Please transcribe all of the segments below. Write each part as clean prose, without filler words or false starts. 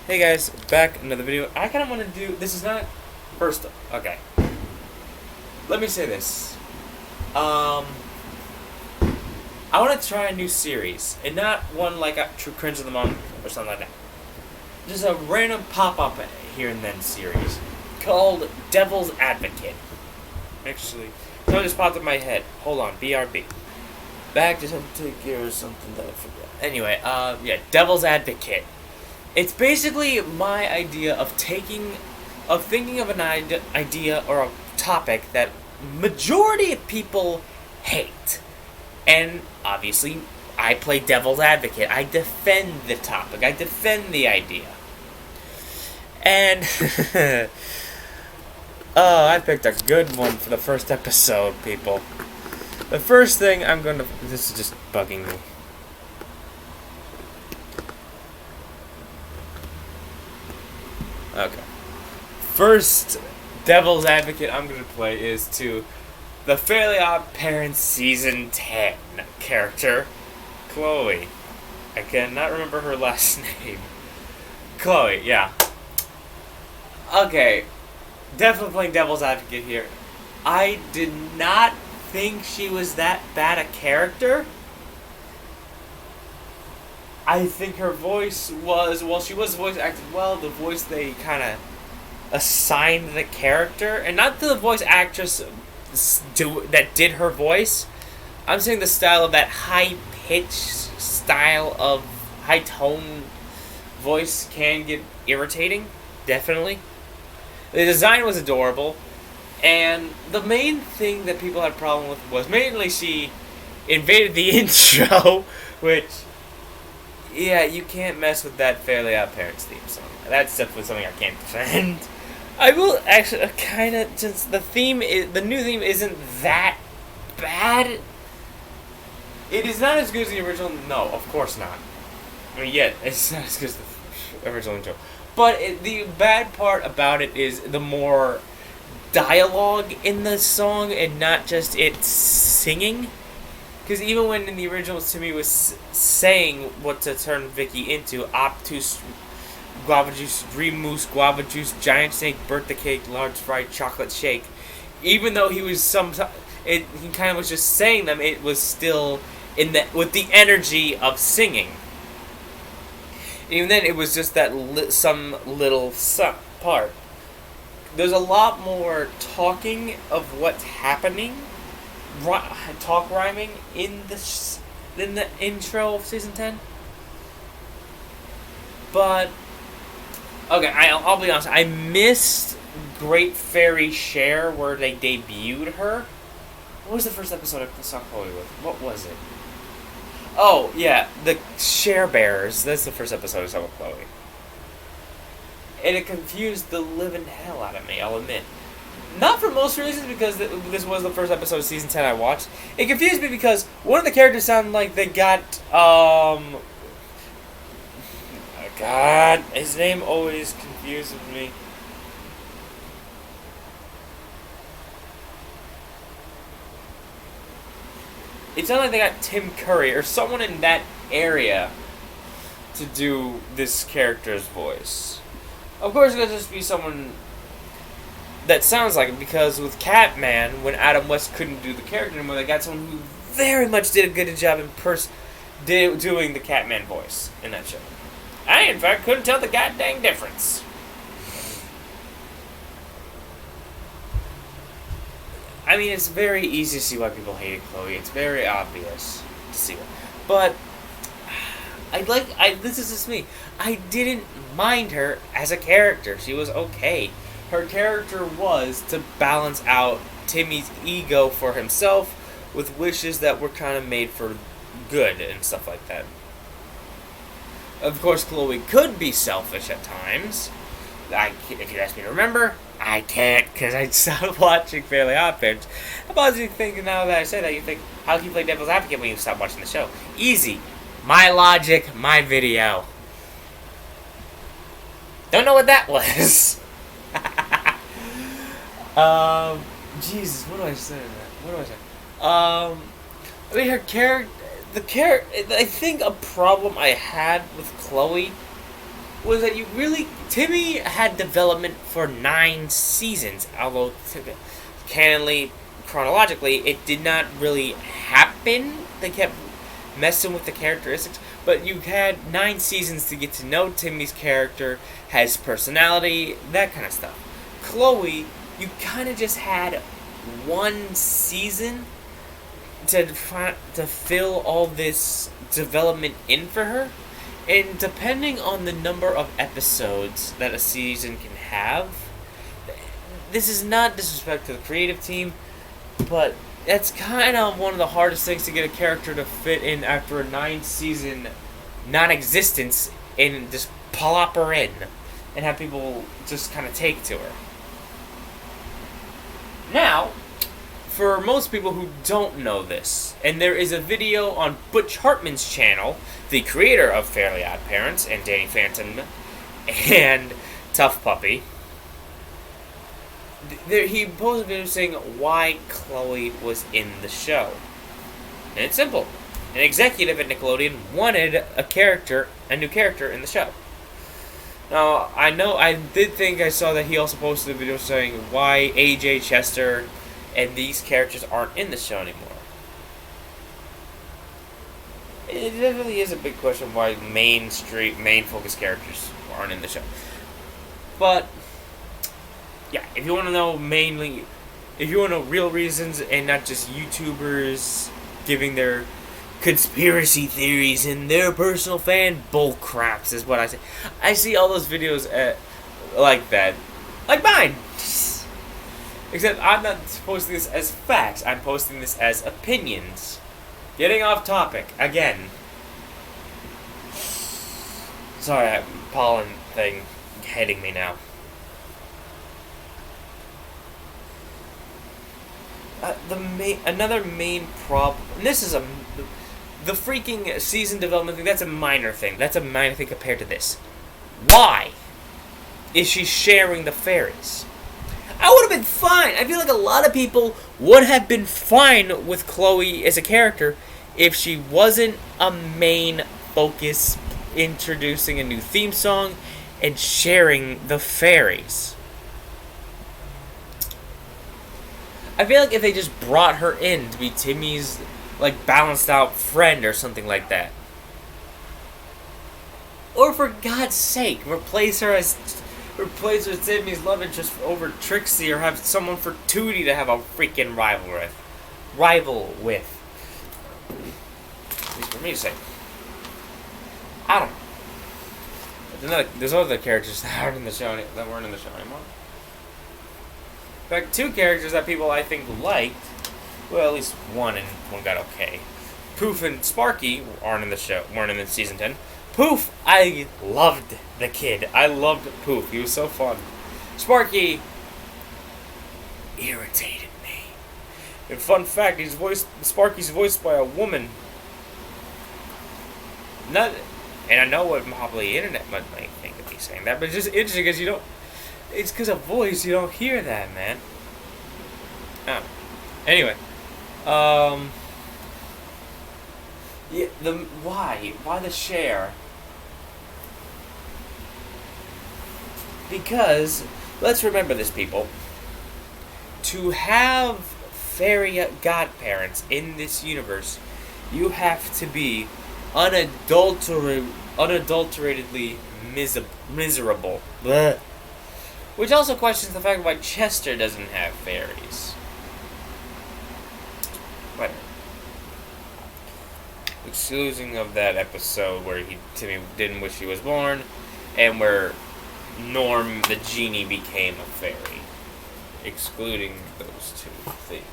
Hey guys, back another video. I kind of want to do. This is not first. Okay, let me say this. I want to try a new series, and not one like a True Cringe of the Month or something like that. Just a random pop-up here and then series called Devil's Advocate. Actually, something just popped in my head. Hold on, BRB. Back to take care of something that I forgot. Anyway, yeah, Devil's Advocate. It's basically my idea of thinking of an idea or a topic that majority of people hate. And obviously, I play devil's advocate. I defend the topic. I defend the idea. And oh, I picked a good one for the first episode, people. The first thing I'm going to... This is just bugging me. Okay. First devil's advocate I'm going to play is to the Fairly Odd Parents Season 10 character, Chloe. I cannot remember her last name. Chloe, yeah. Okay. Definitely playing devil's advocate here. I did not think she was that bad a character. I think her voice was, well, she was voice acted well. The voice they kind of assigned the character, and not the voice actress that did her voice. I'm saying the style of that high-pitched style of high-tone voice can get irritating, definitely. The design was adorable, and the main thing that people had a problem with was mainly she invaded the intro, which... Yeah, you can't mess with that Fairly Odd Parents theme song. That's definitely something I can't defend. I will actually kind of, since the new theme isn't that bad. It is not as good as the original. No, of course not. I mean, yeah, it's not as good as the original intro. But the bad part about it is the more dialogue in the song and not just it singing. Because even when in the original, Timmy was saying what to turn Vicky into, obtuse, guava juice, dream mousse, guava juice, giant snake, birthday cake, large fried chocolate shake, even though he was he kind of was just saying them, it was still with the energy of singing. Even then, it was just that some little part. There's a lot more talking of what's happening. Talk rhyming in the intro of season 10, but okay, I'll be honest. I missed Great Fairy Share where they debuted her. What was the first episode I saw Chloe with? What was it? Oh yeah, the Share Bearers. That's the first episode I saw with Chloe, and it confused the living hell out of me. I'll admit. Not for most reasons, because this was the first episode of season 10 I watched. It confused me because one of the characters sounded like they got, oh God, his name always confuses me. It sounded like they got Tim Curry or someone in that area to do this character's voice. Of course, it's going to just be someone that sounds like it, because with Catman, when Adam West couldn't do the character anymore, they got someone who very much did a good job in doing the Catman voice in that show. I, in fact, couldn't tell the goddamn difference. I mean, it's very easy to see why people hated Chloe. It's very obvious to see it. But this is just me. I didn't mind her as a character. She was okay. Her character was to balance out Timmy's ego for himself with wishes that were kind of made for good and stuff like that. Of course, Chloe could be selfish at times. If you ask me to remember, I can't, because I stopped watching Fairly Odd Parents. I'm possibly thinking, now that I say that, you think, how can you play devil's advocate when you stop watching the show? Easy. My logic, my video. Don't know what that was. Jesus, what do I say? I mean, her character, I think a problem I had with Chloe was that Timmy had development for 9 seasons, although canonly, chronologically, it did not really happen. They kept messing with the characteristics, but you had 9 seasons to get to know Timmy's character, his personality, that kind of stuff. Chloe, you kind of just had 1 season to fill all this development in for her. And depending on the number of episodes that a season can have, this is not disrespect to the creative team, but that's kind of one of the hardest things to get a character to fit in after a 9-season non-existence and just plop her in and have people just kind of take to her. Now, for most people who don't know this, and there is a video on Butch Hartman's channel, the creator of Fairly Odd Parents and Danny Phantom and Tough Puppy, he posted a video saying why Chloe was in the show. And it's simple. An executive at Nickelodeon wanted a new character in the show. Now, I did think I saw that he also posted a video saying why AJ, Chester, and these characters aren't in the show anymore. It definitely is a big question why main focus characters aren't in the show. But yeah, if you want to know real reasons and not just YouTubers giving their conspiracy theories and their personal fan bullcraps is what I say. I see all those videos like that. Like mine! Except I'm not posting this as facts, I'm posting this as opinions. Getting off topic, again. Sorry, that pollen thing hitting me now. Another main problem, and this is the freaking season development thing, that's a minor thing. That's a minor thing compared to this. Why is she sharing the fairies? I would have been fine. I feel like a lot of people would have been fine with Chloe as a character if she wasn't a main focus, introducing a new theme song and sharing the fairies. I feel like if they just brought her in to be Timmy's, balanced out friend or something like that. Or for God's sake, replace her with Timmy's love interest over Trixie, or have someone for Tootie to have a freaking rival with. At least for me to say. I don't know. There's other characters that weren't in the show anymore. In fact, 2 characters that people I think liked, well, at least one got okay. Poof and Sparky weren't in the season 10. Poof, I loved the kid. I loved Poof. He was so fun. Sparky irritated me. And fun fact, Sparky's voiced by a woman. And I know what probably the internet might think of me saying that, but it's just interesting because it's because of voice, you don't hear that, man. Oh. Anyway. Yeah, why the share? Because, let's remember this, people. To have fairy godparents in this universe, you have to be unadulteratedly miserable. Blech. Which also questions the fact why Chester doesn't have fairies. But excluding of that episode where Timmy didn't wish he was born, and where Norm the genie became a fairy. Excluding those 2 things.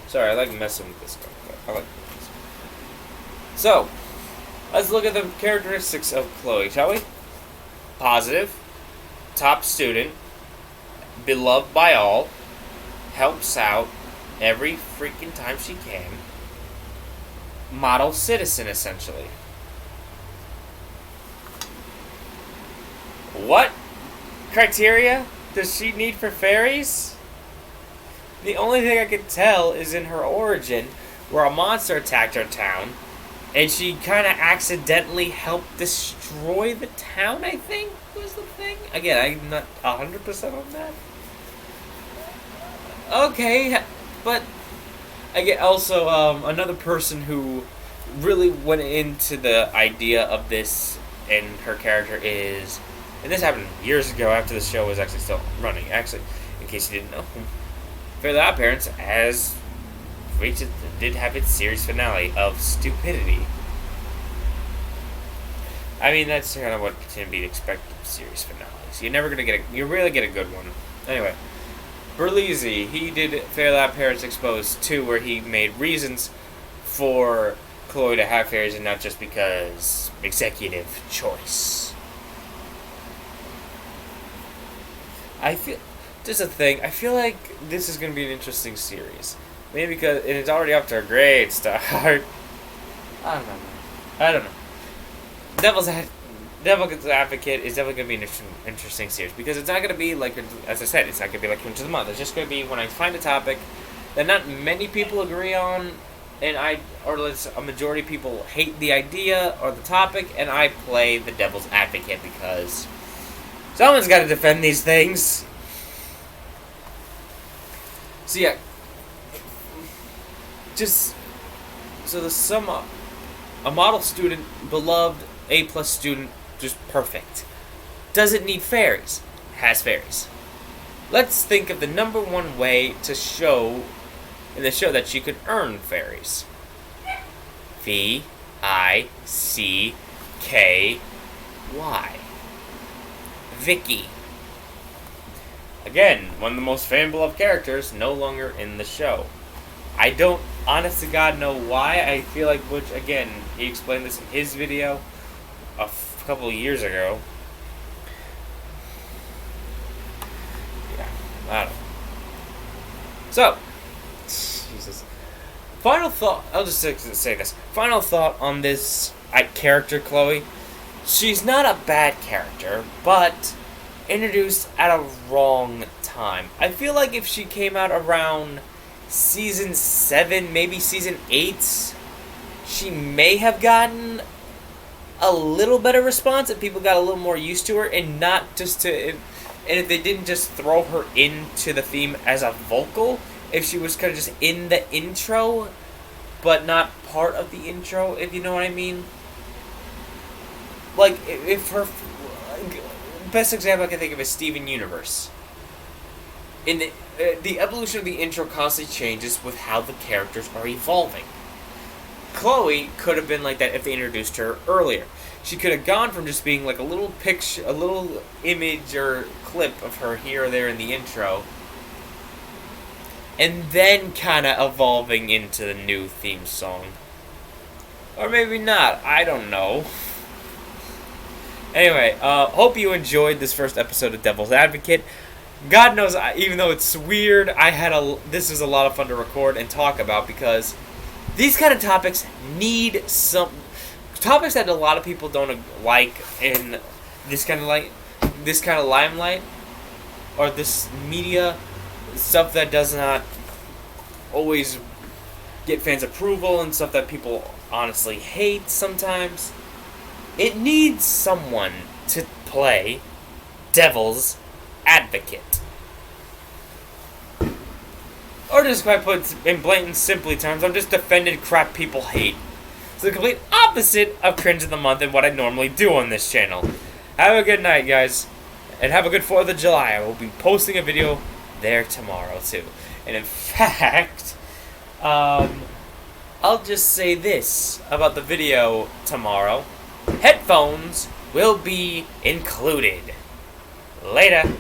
Sorry, I like messing with this stuff, but I like this. So, let's look at the characteristics of Chloe, shall we? Positive. Top student. Beloved by all. Helps out every freaking time she can. Model citizen, essentially. What criteria does she need for fairies? The only thing I can tell is in her origin, where a monster attacked her town, And she kind of accidentally helped destroy the town, I think, was the thing. Again, I'm not 100% on that. Okay, but again, also, another person who really went into the idea of this and her character is, and this happened years ago after the show was actually still running, actually, in case you didn't know, Fairly Odd Parents did have its series finale of stupidity. I mean, that's kind of what can be expected of series finales. You rarely get a good one. Anyway, Berlizzi, he did Fairly Odd Parents Exposed 2, where he made reasons for Chloe to have fairies and not just because executive choice. I feel like this is going to be an interesting series. Maybe because it's already up to a great start. I don't know. Devil's Advocate is definitely going to be an interesting series because it's not going to be like, as I said, it's not going to be like Hymns of the Month. It's just going to be when I find a topic that not many people agree on, and a majority of people hate the idea or the topic, and I play the Devil's Advocate because someone's got to defend these things. So yeah, a model student, beloved, A+ student, just perfect. Doesn't need fairies. Has fairies. Let's think of the number one way to show in the show that she could earn fairies. Vicky. Vicky. Again, one of the most fan-beloved characters, no longer in the show. I don't, honest to God, know why. I feel like Butch, again, he explained this in his video a couple of years ago. Yeah, I don't know. So, Jesus. Final thought, I'll just say this. Final thought on this character, Chloe. She's not a bad character, but introduced at a wrong time. I feel like if she came out around season 7, maybe season 8, she may have gotten a little better response if people got a little more used to her, and not just and if they didn't just throw her into the theme as a vocal, if she was kind of just in the intro but not part of the intro, if you know what I mean. Like, if her best example I can think of is Steven Universe. In the evolution of the intro constantly changes with how the characters are evolving. Chloe could have been like that if they introduced her earlier. She could have gone from just being like a little picture, a little image or clip of her here or there in the intro, and then kind of evolving into the new theme song. Or maybe not, I don't know. Anyway, hope you enjoyed this first episode of Devil's Advocate. God knows, even though it's weird, this is a lot of fun to record and talk about, because these kind of topics need topics that a lot of people don't like in this kind of limelight, or this media stuff that does not always get fans' approval, and stuff that people honestly hate sometimes. It needs someone to play Devil's Advocate. Or just quite put in blatant, simply terms, I'm just defending crap people hate. It's the complete opposite of Cringe of the Month and what I normally do on this channel. Have a good night, guys. And have a good 4th of July. I will be posting a video there tomorrow, too. And in fact, I'll just say this about the video tomorrow. Headphones will be included. Later.